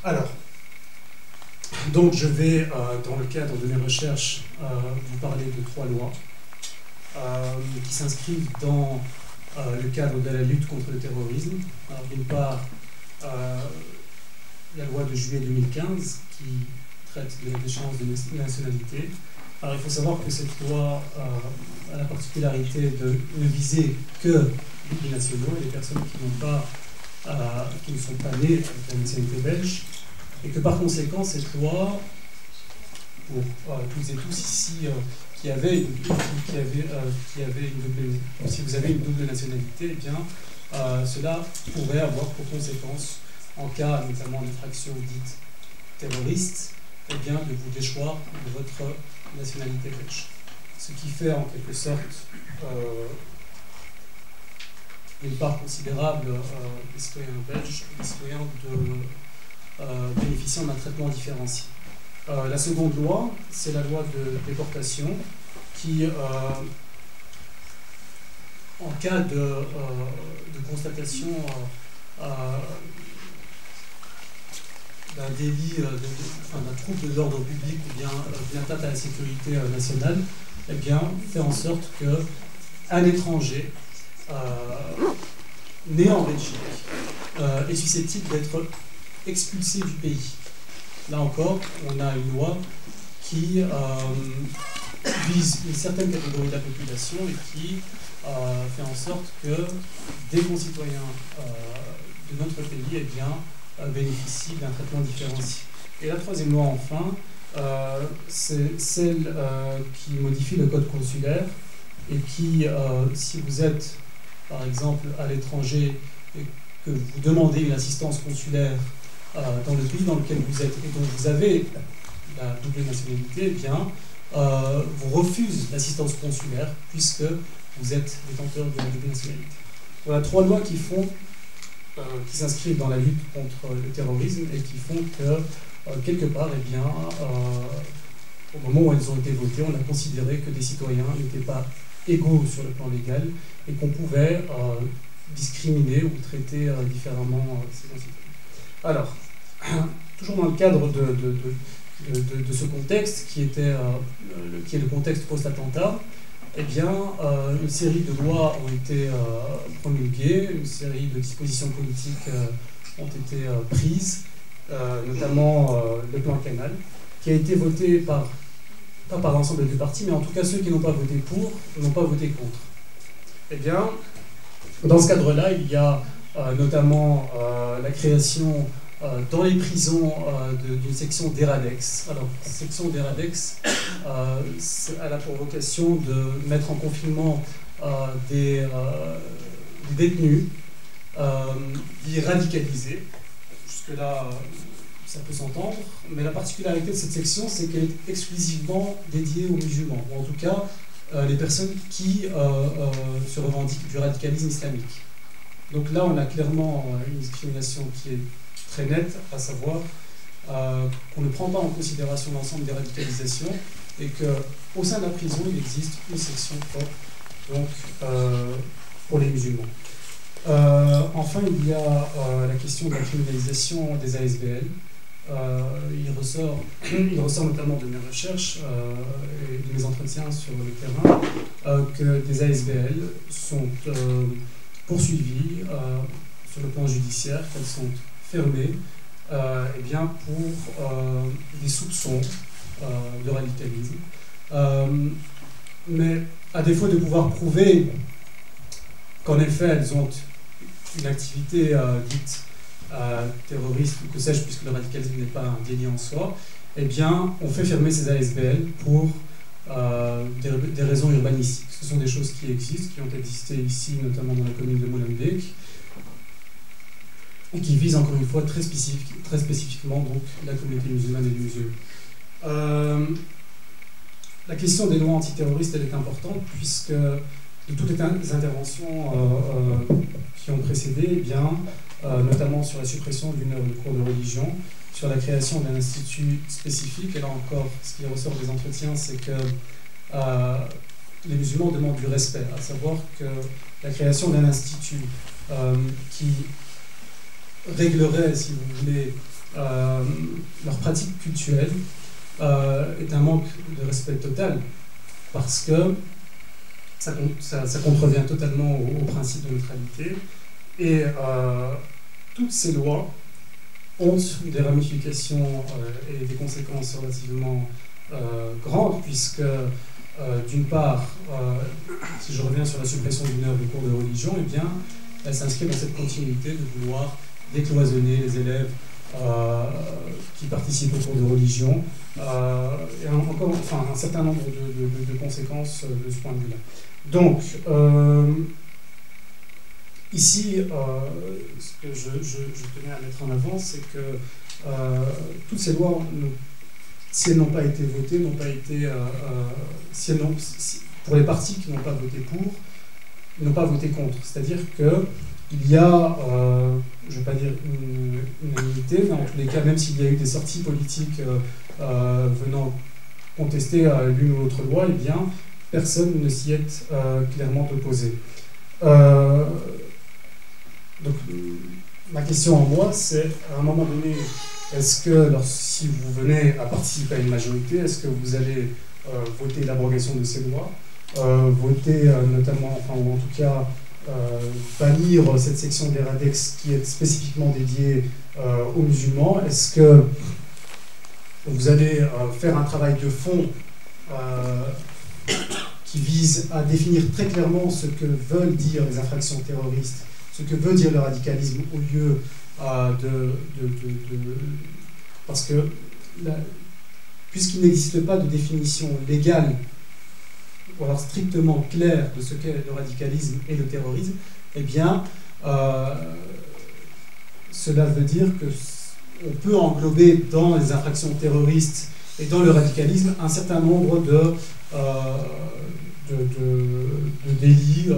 Alors, donc je vais, dans le cadre de mes recherches, vous parler de 3 lois qui s'inscrivent dans le cadre de la lutte contre le terrorisme. Alors, d'une part, la loi de juillet 2015 qui traite de la déchéance de nationalité. Alors, il faut savoir que cette loi a la particularité de ne viser que les nationaux et les personnes qui ne sont pas nées avec la nationalité belge, et que par conséquent, cette loi, pour toutes et tous ici si vous avez une double nationalité, eh bien, cela pourrait avoir pour conséquence, en cas notamment d'infraction dite terroriste, eh bien, de vous déchoir de votre nationalité belge. Ce qui fait en quelque sorte une part considérable des citoyens belges, des citoyens bénéficiant d'un traitement différencié. La seconde loi, c'est la loi de déportation qui, en cas de constatation d'un délit, d'un trouble de l'ordre public ou bien d'une atteinte à la sécurité nationale, eh bien, fait en sorte qu'un étranger né en Belgique est susceptible d'être expulsé du pays. Là encore, on a une loi qui vise une certaine catégorie de la population et qui fait en sorte que des concitoyens de notre pays, eh bien, bénéficient d'un traitement différencié. Et la troisième loi, enfin, c'est celle qui modifie le code consulaire et qui, si vous êtes, par exemple, à l'étranger et que vous demandez une assistance consulaire dans le pays dans lequel vous êtes et dont vous avez la double nationalité, eh bien, vous refuse l'assistance consulaire puisque vous êtes détenteur de la double nationalité. Voilà 3 lois qui s'inscrivent dans la lutte contre le terrorisme et qui font que, quelque part, eh bien, au moment où elles ont été votées, on a considéré que des citoyens n'étaient pas égaux sur le plan légal et qu'on pouvait discriminer ou traiter différemment ces concitoyens. Alors, toujours dans le cadre de ce contexte qui est le contexte post-attentat, eh bien, une série de lois ont été promulguées, une série de dispositions politiques ont été prises, notamment le plan Canal, qui a été voté pas par l'ensemble des partis, mais en tout cas ceux qui n'ont pas voté pour n'ont pas voté contre. Eh bien, dans ce cadre-là, il y a notamment la création dans les prisons d'une section d'ERADEX. Alors, cette section d'ERADEX a la pour vocation de mettre en confinement des détenus dits radicalisés. Jusque-là, ça peut s'entendre, mais la particularité de cette section, c'est qu'elle est exclusivement dédiée aux musulmans, ou en tout cas les personnes qui se revendiquent du radicalisme islamique. Donc là, on a clairement une discrimination qui est très nette, à savoir qu'on ne prend pas en considération l'ensemble des radicalisations et qu'au sein de la prison, il existe une section propre donc, pour les musulmans. Enfin, il y a la question de la criminalisation des ASBL. Il ressort notamment de mes recherches et de mes entretiens sur le terrain que des ASBL sont poursuivies sur le plan judiciaire, qu'elles sont fermées eh bien pour des soupçons de radicalisme. Mais à défaut de pouvoir prouver qu'en effet elles ont une activité dite terroriste ou que sais-je, puisque le radicalisme n'est pas un délit en soi, eh bien, on fait fermer ces ASBL pour des raisons urbanistiques. Ce sont des choses qui existent, qui ont existé ici, notamment dans la commune de Molenbeek, et qui visent encore une fois très spécifiquement donc, la communauté musulmane et les musulmans. La question des lois antiterroristes, elle est importante, puisque de toutes les interventions qui ont précédé, eh bien, notamment sur la suppression d'une heure de cours de religion, sur la création d'un institut spécifique, et là encore, ce qui ressort des entretiens, c'est que les musulmans demandent du respect, à savoir que la création d'un institut qui réglerait, si vous voulez, leur pratique cultuelle est un manque de respect total, parce que ça contrevient totalement au principe de neutralité, et toutes ces lois ont des ramifications et des conséquences relativement grandes, puisque d'une part, si je reviens sur la suppression d'une heure de cours de religion, eh bien, elle s'inscrit dans cette continuité de vouloir décloisonner les élèves qui participent aux cours de religion, et encore, enfin, un certain nombre de conséquences de ce point de vue-là. Donc, ici, ce que je tenais à mettre en avant, c'est que toutes ces lois, si elles n'ont pas été votées, n'ont pas été, pour les partis qui n'ont pas voté pour, ils n'ont pas voté contre. C'est-à-dire qu'il y a, je ne vais pas dire une unanimité, mais en tous les cas, même s'il y a eu des sorties politiques venant contester l'une ou l'autre loi, eh bien, personne ne s'y est clairement opposé. Donc, ma question en moi, c'est, à un moment donné, est-ce que, si vous venez à participer à une majorité, est-ce que vous allez voter l'abrogation de ces lois, voter notamment, enfin, ou en tout cas, bannir cette section des Radex qui est spécifiquement dédiée aux musulmans? Est-ce que vous allez faire un travail de fond qui vise à définir très clairement ce que veulent dire les infractions terroristes, ce que veut dire le radicalisme, au lieu parce que puisqu'il n'existe pas de définition légale ou alors strictement claire de ce qu'est le radicalisme et le terrorisme, eh bien, cela veut dire qu'on peut englober dans les infractions terroristes et dans le radicalisme un certain nombre de délits.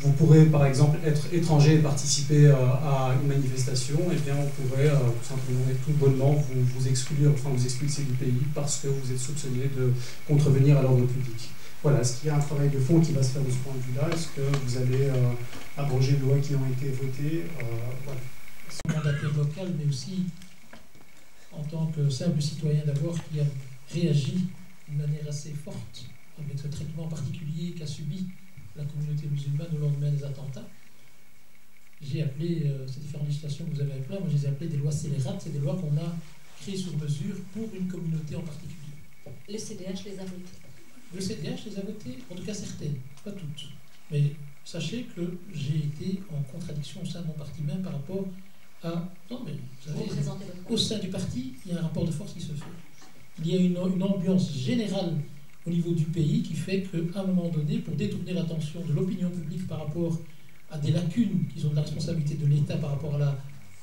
Vous pourrez par exemple être étranger et participer à une manifestation, et bien on pourrait tout simplement et tout bonnement vous exclure, enfin vous expulser du pays parce que vous êtes soupçonné de contrevenir à l'ordre public. Voilà, est-ce qu'il y a un travail de fond qui va se faire de ce point de vue-là? Est-ce que vous allez abroger les lois qui ont été votées? Voilà. Mandataire local, mais aussi en tant que simple citoyen d'abord qui a réagi d'une manière assez forte avec ce traitement particulier qu'a subi la communauté musulmane au lendemain des attentats. J'ai appelé ces différentes législations que vous avez appelées, moi je les ai appelées des lois scélérates, c'est des lois qu'on a créées sur mesure pour une communauté en particulier. Le CDH les a votées. Le CDH les a votées, en tout cas certaines, pas toutes. Mais sachez que j'ai été en contradiction au sein de mon parti même par rapport à... Non mais vous savez, au sein du parti, il y a un rapport de force qui se fait. Il y a une ambiance générale au niveau du pays qui fait qu'à un moment donné, pour détourner l'attention de l'opinion publique par rapport à des lacunes qui sont de la responsabilité de l'État par rapport à la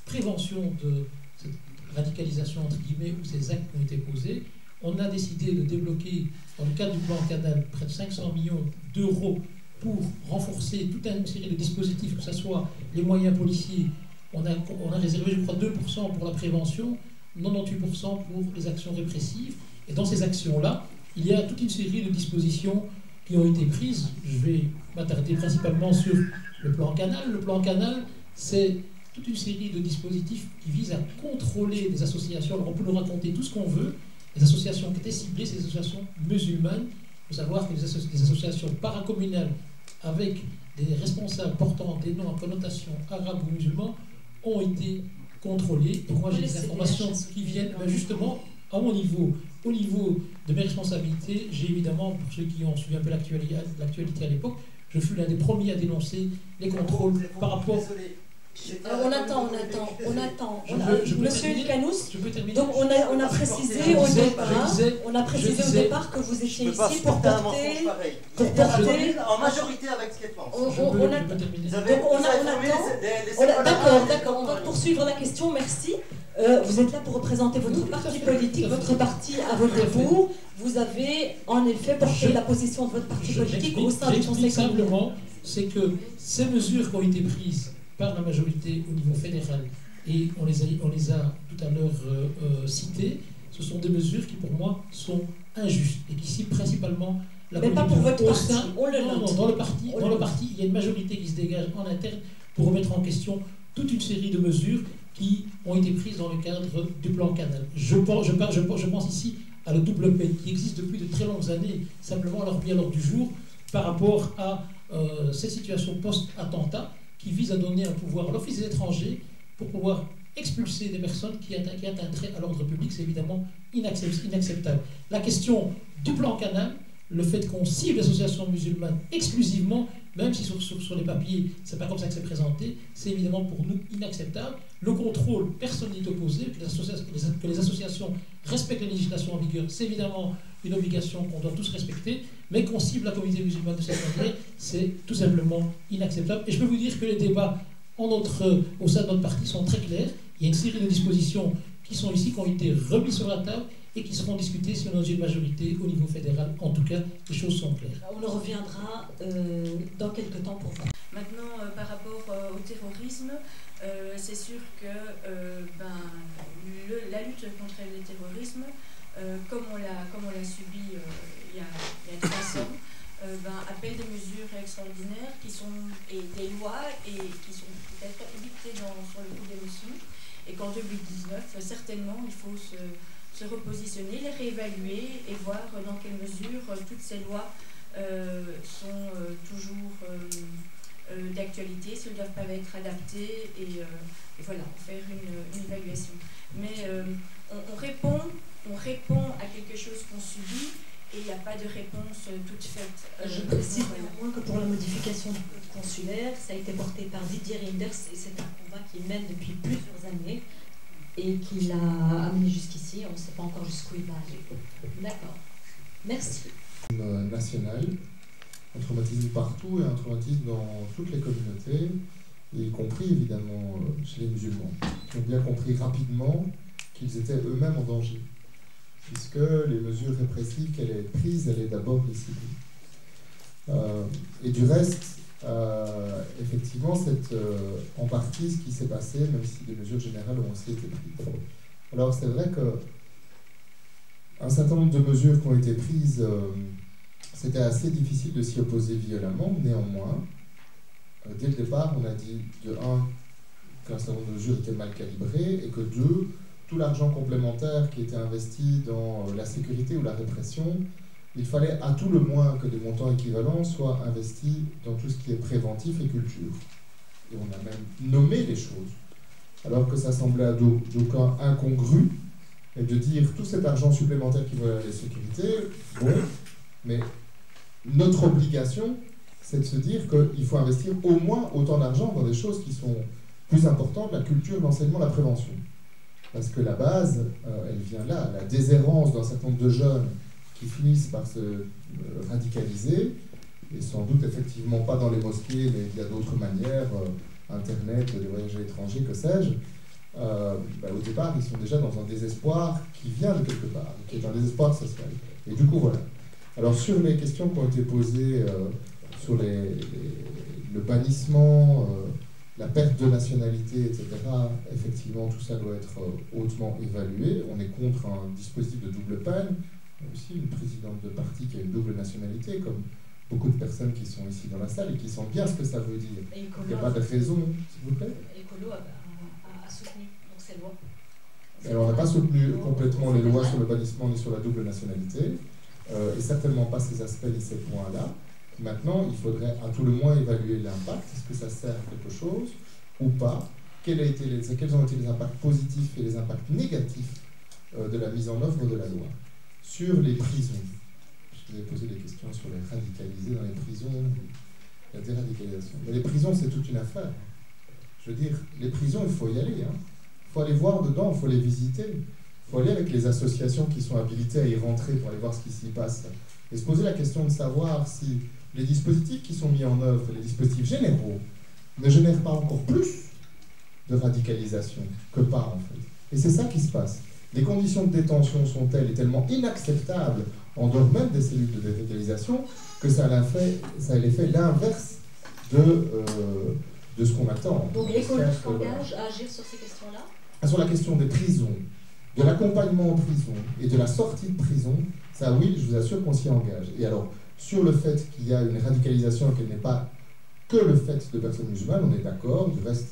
prévention de cette radicalisation, entre guillemets, où ces actes ont été posés, on a décidé de débloquer, dans le cadre du plan Canal, près de 500 millions d'euros pour renforcer toute une série de dispositifs, que ce soit les moyens policiers. On a réservé, je crois, 2% pour la prévention, 98% pour les actions répressives. Et dans ces actions-là, il y a toute une série de dispositions qui ont été prises. Je vais m'attarder principalement sur le plan Canal. Le plan Canal, c'est toute une série de dispositifs qui visent à contrôler des associations. Alors on peut nous raconter tout ce qu'on veut. Les associations qui étaient ciblées, c'est des associations musulmanes. Il faut savoir que les associations paracommunales avec des responsables portant des noms à connotation arabe ou musulman ont été contrôlées. Donc moi j'ai des informations qui viennent justement à mon niveau. Au niveau de mes responsabilités, j'ai évidemment, pour ceux qui ont suivi un peu l'actualité à l'époque, je fus l'un des premiers à dénoncer les contrôles par rapport... Alors on attend. Monsieur Canous, donc on a précisé au départ que vous étiez ici pour porter en majorité avec ce qu'elle pense. D'accord, on va poursuivre la question, merci. Vous êtes là pour représenter votre parti politique, votre parti a voté pour. Vous avez en effet porté la position de votre parti politique au sein du Conseil simplement, c'est que ces mesures qui ont été prises par la majorité au niveau fédéral, et on les a tout à l'heure citées, ce sont des mesures qui pour moi sont injustes et qui ciblent principalement la mais pas pour votre parti, on le note. Non, dans le parti, il y a une majorité qui se dégage en interne pour remettre en question toute une série de mesures qui ont été prises dans le cadre du plan Canal. Je pense ici à la double peine qui existe depuis de très longues années, simplement leur mis à l'ordre du jour par rapport à cette situation post-attentat qui vise à donner un pouvoir à l'Office des étrangers pour pouvoir expulser des personnes qui atteindraient à l'ordre public. C'est évidemment inacceptable. La question du plan Canal, le fait qu'on cible l'association musulmane exclusivement, même si sur les papiers, c'est pas comme ça que c'est présenté, c'est évidemment pour nous inacceptable. Le contrôle, personne n'y est opposé, que les associations respectent les législations en vigueur, c'est évidemment une obligation qu'on doit tous respecter, mais qu'on cible la communauté musulmane de cette manière, c'est tout simplement inacceptable. Et je peux vous dire que les débats au sein de notre parti sont très clairs. Il y a une série de dispositions qui sont ici, qui ont été remises sur la table et qui seront discutées si on a une majorité au niveau fédéral. En tout cas, les choses sont claires. On en reviendra dans quelques temps pour vous. Maintenant, par rapport au terrorisme, c'est sûr que la lutte contre le terrorisme, comme on l'a subi il y a 3 ans, appelle des mesures extraordinaires et des lois qui sont peut-être édictées sur le coup d'émotion, et qu'en 2019, certainement, il faut se repositionner, les réévaluer et voir dans quelle mesure toutes ces lois sont toujours d'actualité, si elles ne doivent pas être adaptées, et voilà, faire une évaluation. Mais on répond à quelque chose qu'on subit, et il n'y a pas de réponse toute faite. Je précise néanmoins que pour la modification du code consulaire, ça a été porté par Didier Reynders, et c'est un combat qu'il mène depuis plusieurs années et qui l'a amené jusqu'ici. On ne sait pas encore jusqu'où il va aller. D'accord. Merci. National, un traumatisme partout et un traumatisme dans toutes les communautés, y compris évidemment chez les musulmans, qui ont bien compris rapidement qu'ils étaient eux-mêmes en danger, puisque les mesures répressives qu'elle a prises, elle est d'abord les civils. Et du reste, effectivement, c'est en partie ce qui s'est passé, même si des mesures générales ont aussi été prises. Alors c'est vrai que un certain nombre de mesures qui ont été prises, c'était assez difficile de s'y opposer violemment. Néanmoins, dès le départ, on a dit de 1, qu'un certain nombre de mesures étaient mal calibrées, et que 2, tout l'argent complémentaire qui était investi dans la sécurité ou la répression, il fallait à tout le moins que des montants équivalents soient investis dans tout ce qui est préventif et culture. Et on a même nommé les choses, alors que ça semblait à d'aucuns incongru, et de dire tout cet argent supplémentaire qui va à la sécurité, bon, mais notre obligation, c'est de se dire qu'il faut investir au moins autant d'argent dans des choses qui sont plus importantes, la culture, l'enseignement, la prévention. Parce que la base, elle vient là, la déshérence d'un certain nombre de jeunes qui finissent par se radicaliser, et sans doute effectivement pas dans les mosquées, mais il y a d'autres manières, Internet, les voyages à l'étranger, que sais-je, au départ, ils sont déjà dans un désespoir qui vient de quelque part, qui est un désespoir social. Et du coup, voilà. Alors, sur les questions qui ont été posées sur le bannissement, la perte de nationalité, etc., effectivement, tout ça doit être hautement évalué. On est contre un dispositif de double peine. Il y a aussi une présidente de parti qui a une double nationalité, comme beaucoup de personnes qui sont ici dans la salle et qui sentent bien ce que ça veut dire. Il n'y a pas de raison, s'il vous plaît. Écolo a soutenu donc, ces lois. Alors, on n'a pas soutenu complètement les lois sur le bannissement ni sur la double nationalité, et certainement pas ces aspects ni ces points-là. Maintenant, il faudrait à tout le moins évaluer l'impact. Est-ce que ça sert à quelque chose ou pas? Quels ont été les impacts positifs et les impacts négatifs de la mise en œuvre de la loi? Sur les prisons, je vous ai posé des questions sur les radicalisés dans les prisons, la déradicalisation. Mais les prisons, c'est toute une affaire. Je veux dire, les prisons, il faut y aller. Il faut aller voir dedans, il faut les visiter. Il faut aller avec les associations qui sont habilitées à y rentrer pour aller voir ce qui s'y passe. Et se poser la question de savoir si les dispositifs qui sont mis en œuvre, les dispositifs généraux, ne génèrent pas encore plus de radicalisation que pas, en fait. Et c'est ça qui se passe. Les conditions de détention sont telles et tellement inacceptables en dehors même des cellules de déradicalisation que ça a l'effet l'inverse de ce qu'on attend. Donc l'école s'engage à agir sur ces questions-là? Sur la question des prisons, de l'accompagnement en prison et de la sortie de prison, ça oui, je vous assure qu'on s'y engage. Et alors, sur le fait qu'il y a une radicalisation et qu'elle n'est pas que le fait de personnes musulmanes, on est d'accord, du reste,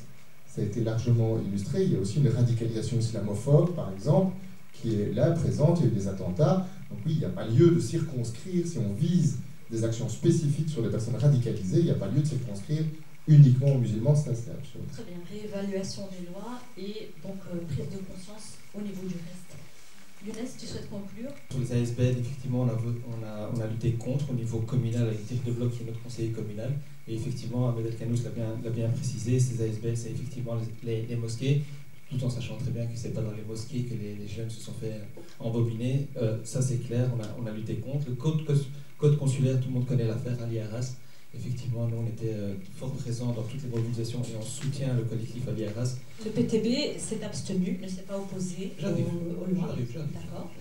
ça a été largement illustré. Il y a aussi une radicalisation islamophobe, par exemple, qui est là, présente. Il y a eu des attentats. Donc oui, il n'y a pas lieu de circonscrire, si on vise des actions spécifiques sur les personnes radicalisées, il n'y a pas lieu de circonscrire uniquement aux musulmans, c'est absurde. Très bien, réévaluation des lois et donc prise de conscience au niveau du reste. Younes, tu souhaites conclure? Sur les ASBL, effectivement, on a lutté contre au niveau communal avec Dirk de Bloch, qui est notre conseiller communal. Et effectivement, Ahmed El Kanous l'a bien précisé, ces ASBL, c'est effectivement les mosquées, tout en sachant très bien que ce n'est pas dans les mosquées que les jeunes se sont fait embobiner. Ça, c'est clair, on a lutté contre. Le code consulaire, tout le monde connaît l'affaire, Ali Arras. Effectivement, nous, on était fort présents dans toutes les mobilisations et on soutient le collectif Ali Arras. Le PTB s'est abstenu, ne s'est pas opposé aux lois. D'accord.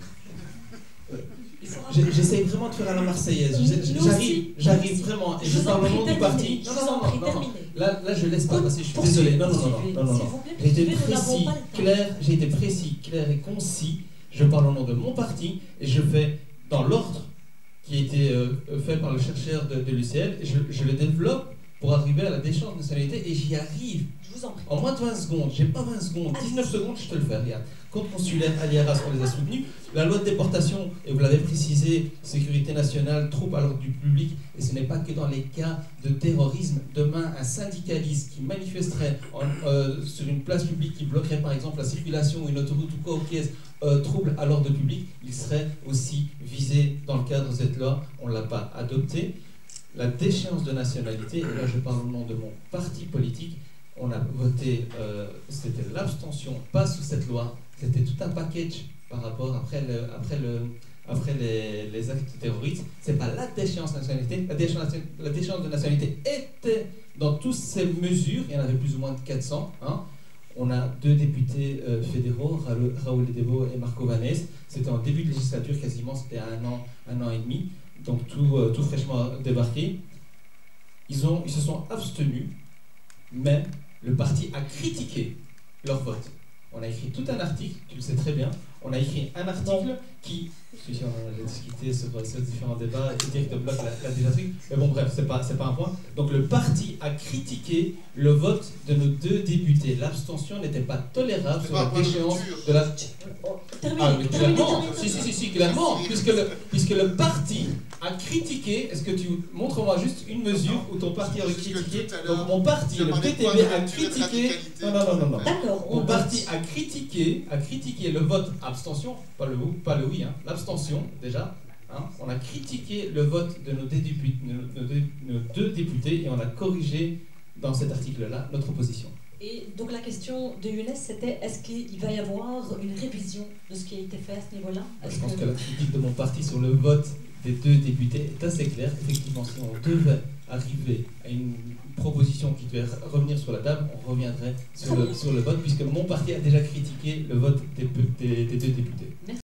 J'essaie vraiment de faire à la Marseillaise. J'arrive vraiment. Et je parle au nom du parti. Non. Là, je laisse pas passer. Je suis désolé. Non. J'ai été précis, clair et concis. Je parle au nom de mon parti et je fais dans l'ordre qui a été fait par le chercheur de l'UCL, et je le développe pour arriver à la déchéance de nationalité, et j'y arrive. Je vous en prie. En moins de 20 secondes, j'ai pas 20 secondes, 19 secondes, je te le fais, regarde. Compte consulaire, Ali Arras, on les a soutenus. La loi de déportation, et vous l'avez précisé, sécurité nationale, troubles à l'ordre du public, et ce n'est pas que dans les cas de terrorisme. Demain, un syndicaliste qui manifesterait sur une place publique, qui bloquerait par exemple la circulation ou une autoroute ou quoi au pièce, trouble à l'ordre public, il serait aussi visé dans le cadre de cette loi. On ne l'a pas adopté. La déchéance de nationalité, et là je parle au nom de mon parti politique, on a voté, c'était l'abstention, pas sous cette loi, c'était tout un package par rapport après les actes terroristes. C'est pas la déchéance de nationalité, la déchéance de nationalité était dans toutes ces mesures, il y en avait plus ou moins de 400, hein. On a 2 députés fédéraux, Raoul Edebo et Marco Vanès. C'était en début de législature, quasiment, c'était un an et demi, donc tout fraîchement débarqué. Ils se sont abstenus, mais le parti a critiqué leur vote. On a écrit tout un article, tu le sais très bien, on a écrit un article qui... Je suis sûr, on a discuté sur différents débats, et Dirk de Bloch l'a déjà dit, mais bon bref, c'est pas un point. Donc le parti a critiqué le vote de nos 2 députés. L'abstention n'était pas tolérable sur la déchéance de la... clairement, clairement, puisque le parti a critiqué, est-ce que tu... Montre-moi juste une mesure où ton parti a critiqué. Donc mon parti, le PTB, a critiqué... Non. D'accord. Mon parti a critiqué le vote abstention, pas le oui, hein, l'abstention déjà. Hein, on a critiqué le vote de nos 2 députés et on a corrigé dans cet article-là notre position. Et donc la question de Younes, c'était est-ce qu'il va y avoir une révision de ce qui a été fait à ce niveau-là? Je pense que la critique de mon parti sur le vote des 2 députés est assez claire. Effectivement, si on devait arriver à une proposition qui devait revenir sur la table, on reviendrait sur le vote, puisque mon parti a déjà critiqué le vote des 2 députés. Merci.